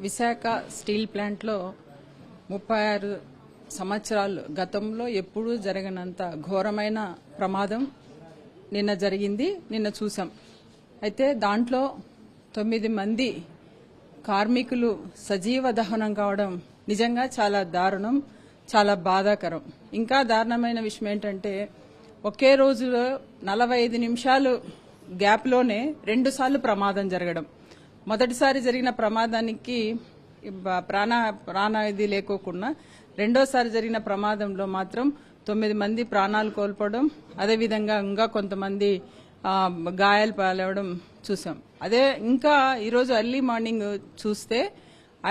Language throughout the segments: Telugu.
విశాఖ స్టీల్ ప్లాంట్లో 36 సంవత్సరాలు గతంలో ఎప్పుడూ జరగనంత ఘోరమైన ప్రమాదం నిన్న జరిగింది. నిన్న చూసాం. అయితే దాంట్లో 9 మంది కార్మికులు సజీవ దహనం కావడం నిజంగా చాలా దారుణం, చాలా బాధాకరం. ఇంకా దారుణమైన విషయం ఏంటంటే ఒకే రోజులో 45 నిమిషాలు గ్యాప్లోనే 2 సార్లు ప్రమాదం జరగడం. మొదటిసారి జరిగిన ప్రమాదానికి ప్రాణ ఇది లేకోకుండా రెండోసారి జరిగిన ప్రమాదంలో మాత్రం 9 మంది ప్రాణాలు కోల్పోవడం, అదేవిధంగా ఇంకా కొంతమంది గాయాలు పాలవడం చూసాం. అదే ఇంకా ఈరోజు ఎర్లీ మార్నింగ్ చూస్తే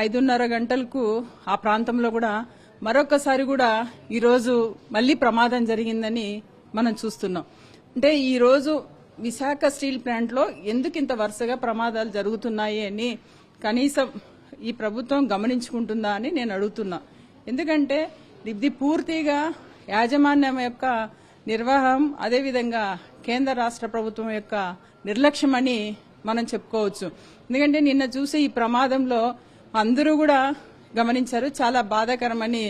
5:30 గంటలకు ఆ ప్రాంతంలో కూడా మరొకసారి కూడా ఈరోజు మళ్లీ ప్రమాదం జరిగిందని మనం చూస్తున్నాం. అంటే ఈరోజు విశాఖ స్టీల్ ప్లాంట్లో ఎందుకు ఇంత వరుసగా ప్రమాదాలు జరుగుతున్నాయి అని కనీసం ఈ ప్రభుత్వం గమనించుకుంటుందా అని నేను అడుగుతున్నా. ఎందుకంటే ఇది పూర్తిగా యాజమాన్యం యొక్క నిర్వాహం, అదేవిధంగా కేంద్ర రాష్ట్ర ప్రభుత్వం యొక్క నిర్లక్ష్యమని మనం చెప్పుకోవచ్చు. ఎందుకంటే నిన్న చూసి ఈ ప్రమాదంలో అందరూ కూడా గమనించారు. చాలా బాధాకరమని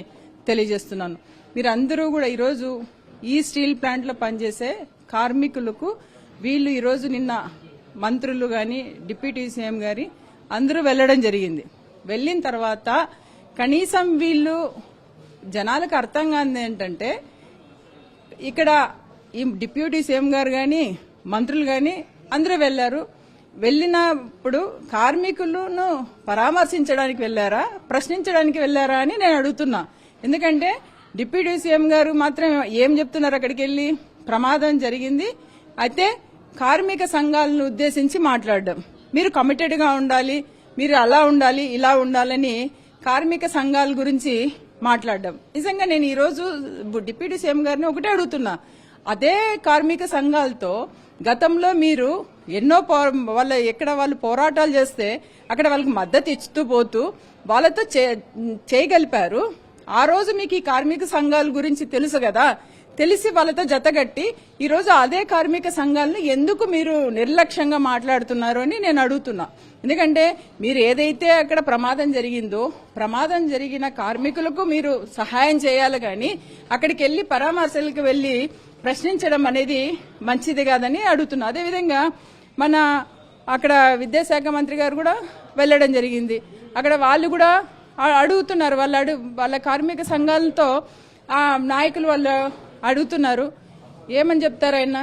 తెలియజేస్తున్నాను. మీరందరూ కూడా ఈరోజు ఈ స్టీల్ ప్లాంట్లో పనిచేసే కార్మికులకు వీళ్ళు ఈరోజు నిన్న మంత్రులు గాని డిప్యూటీ సీఎం గారి అందరూ వెళ్లడం జరిగింది. వెళ్లిన తర్వాత కనీసం వీళ్ళు జనాలకు అర్థం కానిది ఏంటంటే ఇక్కడ ఈ డిప్యూటీ సీఎం గారు గాని మంత్రులు గాని అందరూ వెళ్లారు. వెళ్ళినప్పుడు కార్మికులను పరామర్శించడానికి వెళ్లారా, ప్రశ్నించడానికి వెళ్లారా అని నేను అడుగుతున్నా. ఎందుకంటే డిప్యూటీ సీఎం గారు మాత్రం ఏం చెప్తున్నారు, అక్కడికి వెళ్లి ప్రమాదం జరిగింది, అయితే కార్మిక సంఘాలను ఉద్దేశించి మాట్లాడడం, మీరు కమిటెడ్ గా ఉండాలి, మీరు అలా ఉండాలి, ఇలా ఉండాలని కార్మిక సంఘాల గురించి మాట్లాడడం. నిజంగా నేను ఈ రోజు డిప్యూటీ సీఎం గారిని ఒకటే అడుగుతున్నా, అదే కార్మిక సంఘాలతో గతంలో మీరు ఎన్నో ఎక్కడ వాళ్ళు పోరాటాలు చేస్తే అక్కడ వాళ్ళకి మద్దతు ఇస్తూ పోతూ వాళ్ళతో చేయగలిపారు. ఆ రోజు మీకు ఈ కార్మిక సంఘాల గురించి తెలుసు కదా, తెలిసి వాళ్ళతో జతగట్టి ఈ రోజు అదే కార్మిక సంఘాలను ఎందుకు మీరు నిర్లక్ష్యంగా మాట్లాడుతున్నారు అని నేను అడుగుతున్నా. ఎందుకంటే మీరు ఏదైతే అక్కడ ప్రమాదం జరిగిందో ప్రమాదం జరిగిన కార్మికులకు మీరు సహాయం చేయాలి కానీ అక్కడికి వెళ్లి పరామర్శలకు వెళ్లి ప్రశ్నించడం అనేది మంచిది కాదని అడుగుతున్నా. అదేవిధంగా మన అక్కడ విద్యాశాఖ మంత్రి గారు కూడా వెళ్లడం జరిగింది. అక్కడ వాళ్ళు కూడా అడుగుతున్నారు, వాళ్ళ కార్మిక సంఘాలతో ఆ నాయకులు వాళ్ళు అడుగుతున్నారు, ఏమని చెప్తారు ఆయన,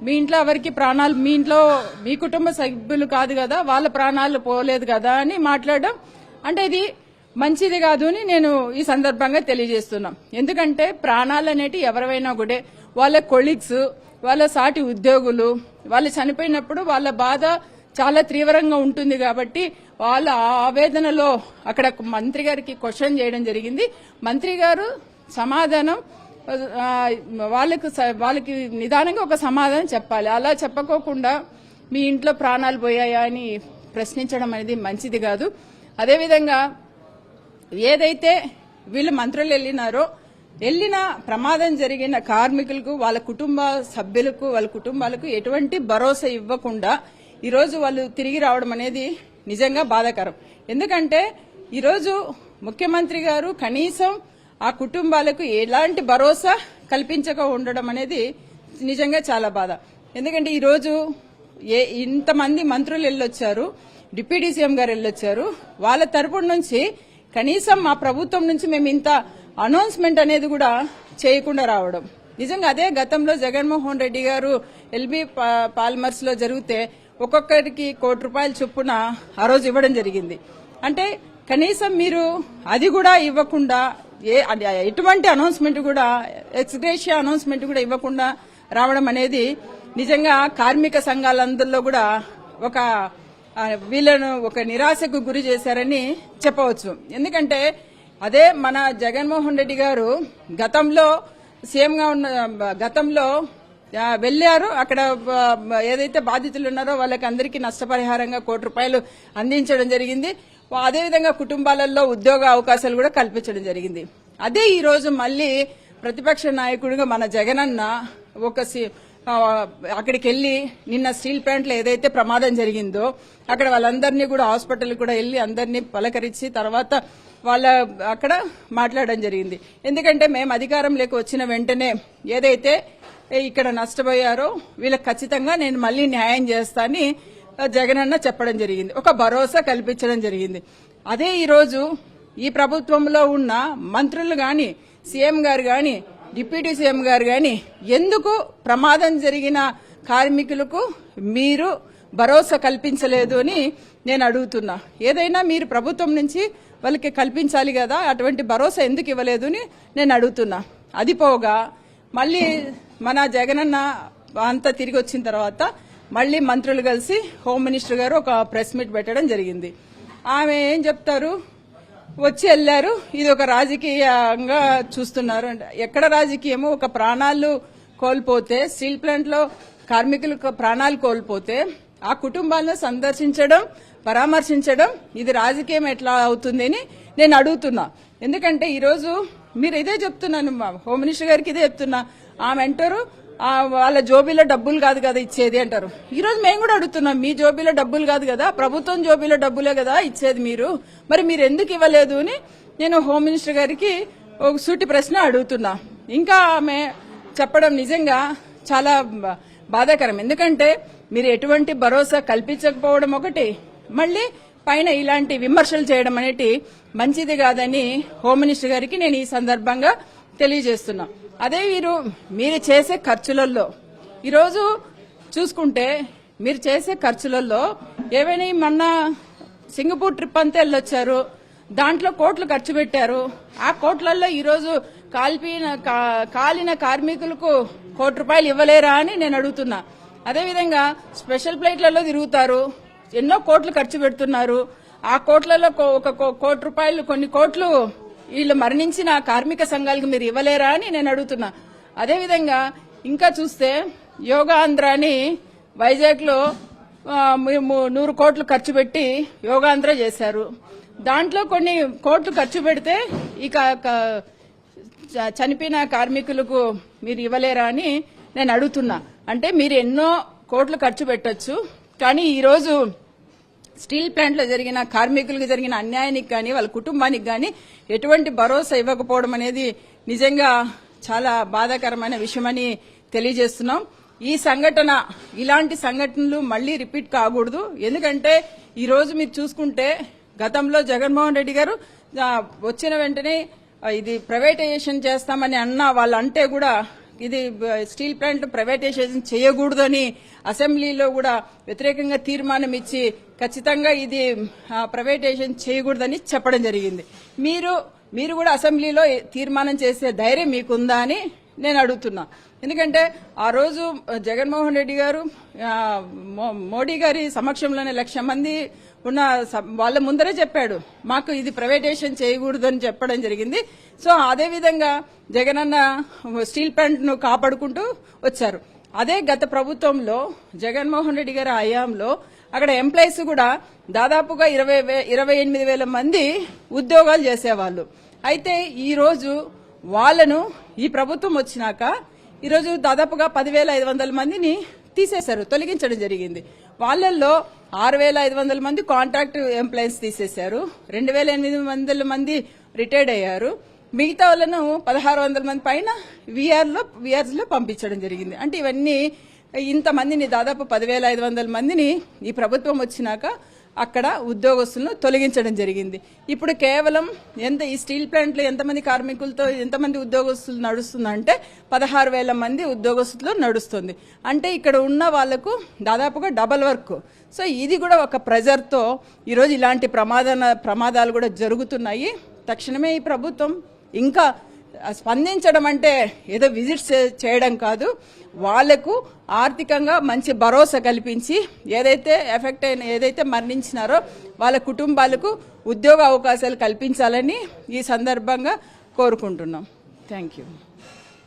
మీ ఇంట్లో ఎవరికి ప్రాణాలు, మీ ఇంట్లో మీ కుటుంబ సభ్యులు కాదు కదా, వాళ్ళ ప్రాణాలు పోలేదు కదా అని మాట్లాడడం అంటే ఇది మంచిది కాదు అని నేను ఈ సందర్భంగా తెలియజేస్తున్నాం. ఎందుకంటే ప్రాణాలు అనేటి ఎవరైనా కూడా వాళ్ళ కొలీగ్స్, వాళ్ళ సాటి ఉద్యోగులు వాళ్ళు చనిపోయినప్పుడు వాళ్ళ బాధ చాలా తీవ్రంగా ఉంటుంది కాబట్టి వాళ్ళ ఆవేదనలో అక్కడ మంత్రి గారికి క్వశ్చన్ చేయడం జరిగింది. మంత్రి గారు సమాధానం వాళ్ళకి నిదానంగా ఒక సమాధానం చెప్పాలి. అలా చెప్పకోకుండా మీ ఇంట్లో ప్రాణాలు పోయాయా అని ప్రశ్నించడం అనేది మంచిది కాదు. అదేవిధంగా ఏదైతే వీళ్ళు మంత్రులు వెళ్ళిన ప్రమాదం జరిగిన కార్మికులకు, వాళ్ళ కుటుంబ సభ్యులకు, వాళ్ళ కుటుంబాలకు ఎటువంటి భరోసా ఇవ్వకుండా ఈరోజు వాళ్ళు తిరిగి రావడం అనేది నిజంగా బాధాకరం. ఎందుకంటే ఈరోజు ముఖ్యమంత్రి గారు కనీసం ఆ కుటుంబాలకు ఎలాంటి భరోసా కల్పించక ఉండడం అనేది నిజంగా చాలా బాధ. ఎందుకంటే ఈరోజు ఇంతమంది మంత్రులు వెళ్ళొచ్చారు, డిప్యూటీ సీఎం గారు వెళ్ళొచ్చారు, వాళ్ళ తరపు నుంచి కనీసం మా ప్రభుత్వం నుంచి మేము ఇంత అనౌన్స్మెంట్ అనేది కూడా చేయకుండా రావడం నిజంగా అదే గతంలో జగన్మోహన్ రెడ్డి గారు ఎల్బీ పాల్మర్స్ లో జరిగితే ఒక్కొక్కరికి ₹1,00,00,000 చొప్పున ఆ రోజు ఇవ్వడం జరిగింది. అంటే కనీసం మీరు అది కూడా ఇవ్వకుండా ఎటువంటి అనౌన్స్మెంట్ కూడా, ఎక్స్గ్రేషియా అనౌన్స్మెంట్ కూడా ఇవ్వకుండా రావడం అనేది నిజంగా కార్మిక సంఘాలందరిలో కూడా వీళ్ళను ఒక నిరాశకు గురి చేశారని చెప్పవచ్చు. ఎందుకంటే అదే మన జగన్మోహన్ రెడ్డి గారు గతంలో సీఎంగా ఉన్న గతంలో వెళ్లారు, అక్కడ ఏదైతే బాధితులు ఉన్నారో వాళ్ళకి అందరికీ నష్టపరిహారంగా ₹1,00,00,000 అందించడం జరిగింది. అదేవిధంగా కుటుంబాలలో ఉద్యోగ అవకాశాలు కూడా కల్పించడం జరిగింది. అదే ఈ రోజు మళ్లీ ప్రతిపక్ష నాయకుడిగా మన జగనన్న ఒక అక్కడికి వెళ్ళి నిన్న స్టీల్ ప్లాంట్ లో ఏదైతే ప్రమాదం జరిగిందో అక్కడ వాళ్ళందరినీ కూడా హాస్పిటల్ కూడా వెళ్ళి అందరినీ పలకరించి తర్వాత వాళ్ళ అక్కడ మాట్లాడడం జరిగింది. ఎందుకంటే మేము అధికారంలోకి వచ్చిన వెంటనే ఏదైతే ఇక్కడ నష్టపోయారో వీళ్ళకి ఖచ్చితంగా నేను మళ్లీ న్యాయం చేస్తానని జగనన్న చెప్పడం జరిగింది. ఒక భరోసా కల్పించడం జరిగింది. అదే ఈరోజు ఈ ప్రభుత్వంలో ఉన్న మంత్రులు గాని సీఎం గారు గాని డిప్యూటీ సీఎం గారు గాని ఎందుకు ప్రమాదం జరిగిన కార్మికులకు మీరు భరోసా కల్పించలేదు అని నేను అడుగుతున్నా. ఏదైనా మీరు ప్రభుత్వం నుంచి వాళ్ళకి కల్పించాలి కదా, అటువంటి భరోసా ఎందుకు ఇవ్వలేదు అని నేను అడుగుతున్నా. అది పోగా మళ్ళీ మన జగనన్న అంతా తిరిగి వచ్చిన తర్వాత మళ్ళీ మంత్రులు కలిసి హోమ్ మినిస్టర్ గారు ఒక ప్రెస్ మీట్ పెట్టడం జరిగింది. ఆమె ఏం చెప్తారు, వచ్చి వెళ్లారు, ఇది ఒక రాజకీయంగా చూస్తున్నారు అంటే ఎక్కడ రాజకీయము? ఒక ప్రాణాలు కోల్పోతే స్టీల్ ప్లాంట్ లో కార్మికులు ప్రాణాలు కోల్పోతే ఆ కుటుంబాలను సందర్శించడం పరామర్శించడం ఇది రాజకీయం ఎట్లా అవుతుంది అని నేను అడుగుతున్నా. ఎందుకంటే ఈరోజు మీరు ఇదే చెప్తున్నాను, హోమ్ మినిస్టర్ గారికి ఇదే చెప్తున్నా. ఆమె అంటారు వాళ్ళ జోబీలో డబ్బులు కాదు కదా ఇచ్చేది అంటారు. ఈ రోజు మేము కూడా అడుగుతున్నాం, మీ జోబీలో డబ్బులు కాదు కదా, ప్రభుత్వం జోబీలో డబ్బులే కదా ఇచ్చేది మీరు, మరి మీరు ఎందుకు ఇవ్వలేదు అని నేను హోమ్ మినిస్టర్ గారికి ఒక సూటి ప్రశ్న అడుగుతున్నా. ఇంకా ఆమె చెప్పడం నిజంగా చాలా బాధాకరం. ఎందుకంటే మీరు ఎటువంటి భరోసా కల్పించకపోవడం ఒకటి, మళ్ళీ పైన ఇలాంటి విమర్శలు చేయడం అనేది మంచిది కాదని హోమ్ మినిస్టర్ గారికి నేను ఈ సందర్భంగా తెలియజేస్తున్నా. అదే మీరు చేసే ఖర్చులలో ఈరోజు చూసుకుంటే మీరు చేసే ఖర్చులలో ఏవైనా మొన్న సింగపూర్ ట్రిప్ అంతా వెళ్ళొచ్చారు, దాంట్లో కోట్లు ఖర్చు పెట్టారు. ఆ కోట్లలో ఈరోజు కాలిన కార్మికులకు ₹1 ఇవ్వలేరా అని నేను అడుగుతున్నా. అదేవిధంగా స్పెషల్ ఫ్లైట్లలో తిరుగుతారు, ఎన్నో కోట్లు ఖర్చు పెడుతున్నారు. ఆ కోట్లలో ₹1 కొన్ని కోట్లు వీళ్ళు మరణించిన కార్మిక సంఘాలకు మీరు ఇవ్వలేరా అని నేను అడుగుతున్నా. అదేవిధంగా ఇంకా చూస్తే యోగాంధ్ర అని వైజాగ్ లో 100 కోట్లు ఖర్చు పెట్టి యోగాంధ్ర చేశారు. దాంట్లో కొన్ని కోట్లు ఖర్చు పెడితే ఇక చనిపోయిన కార్మికులకు మీరు ఇవ్వలేరా అని నేను అడుగుతున్నా. అంటే మీరు ఎన్నో కోట్లు ఖర్చు పెట్టొచ్చు, కానీ ఈరోజు స్టీల్ ప్లాంట్ లో జరిగిన కార్మికులకు జరిగిన అన్యాయానికి గాని వాళ్ళ కుటుంబానికి గాని ఎటువంటి భరోసా ఇవ్వకపోవడం అనేది నిజంగా చాలా బాధాకరమైన విషయమని తెలియజేస్తున్నాం. ఈ సంఘటన ఇలాంటి సంఘటనలు మళ్లీ రిపీట్ కాకూడదు. ఎందుకంటే ఈ రోజు మీరు చూసుకుంటే గతంలో జగన్మోహన్ రెడ్డి గారు వచ్చిన వెంటనే ఇది ప్రైవేటైజేషన్ చేస్తామని అన్న వాళ్ళంటే కూడా ఇది స్టీల్ ప్లాంట్ ప్రైవేటైజేషన్ చేయకూడదని అసెంబ్లీలో కూడా వ్యతిరేకంగా తీర్మానం ఇచ్చి ఖచ్చితంగా ఇది ప్రైవేటైజేషన్ చేయకూడదని చెప్పడం జరిగింది. మీరు కూడా అసెంబ్లీలో తీర్మానం చేసే ధైర్యం మీకుందా అని నేను అడుగుతున్నా. ఎందుకంటే ఆ రోజు జగన్మోహన్ రెడ్డి గారు మోడీ గారి సమక్షంలోనే 1,00,000 మంది ఉన్న వాళ్ళ ముందరే చెప్పాడు, మాకు ఇది ప్రైవేటైజేషన్ చేయకూడదు అని చెప్పడం జరిగింది. సో అదేవిధంగా జగనన్న స్టీల్ ప్లాంట్ ను కాపాడుకుంటూ వచ్చారు. అదే గత ప్రభుత్వంలో జగన్మోహన్ రెడ్డి గారి హయాంలో అక్కడ ఎంప్లాయీస్ కూడా దాదాపుగా 28,000 మంది ఉద్యోగాలు చేసేవాళ్ళు. అయితే ఈ రోజు వాళ్లను ఈ ప్రభుత్వం వచ్చినాక ఈరోజు దాదాపుగా 10,500 మందిని తీసేశారు, తొలగించడం జరిగింది. వాళ్ళల్లో 6,500 మంది కాంట్రాక్ట్ ఎంప్లాయీస్ తీసేశారు, 2,800 మంది రిటైర్డ్ అయ్యారు, మిగతా వాళ్ళను 1,600 మంది పైన విఆర్స్ లో పంపించడం జరిగింది. అంటే ఇవన్నీ ఇంతమందిని దాదాపు 10,500 మందిని ఈ ప్రభుత్వం వచ్చినాక అక్కడ ఉద్యోగస్తులను తొలగించడం జరిగింది. ఇప్పుడు కేవలం ఈ స్టీల్ ప్లాంట్ లో ఎంతమంది కార్మికులతో ఎంతమంది ఉద్యోగస్తులు నడుస్తుందంటే 16,000 మంది ఉద్యోగస్తులు నడుస్తుంది. అంటే ఇక్కడ ఉన్న వాళ్లకు దాదాపుగా డబల్ వర్క్. సో ఇది కూడా ఒక ప్రెజర్ తో ఈరోజు ఇలాంటి ప్రమాదాలు కూడా జరుగుతున్నాయి. తక్షణమే ఈ ప్రభుత్వం ఇంకా స్పందించడం అంటే ఏదో విజిట్స్ చేయడం కాదు, వాళ్లకు ఆర్థికంగా మంచి భరోసా కల్పించి ఏదైతే మరణించినారో వాళ్ళ కుటుంబాలకు ఉద్యోగ అవకాశాలు కల్పించాలని ఈ సందర్భంగా కోరుకుంటున్నాం. Thank you.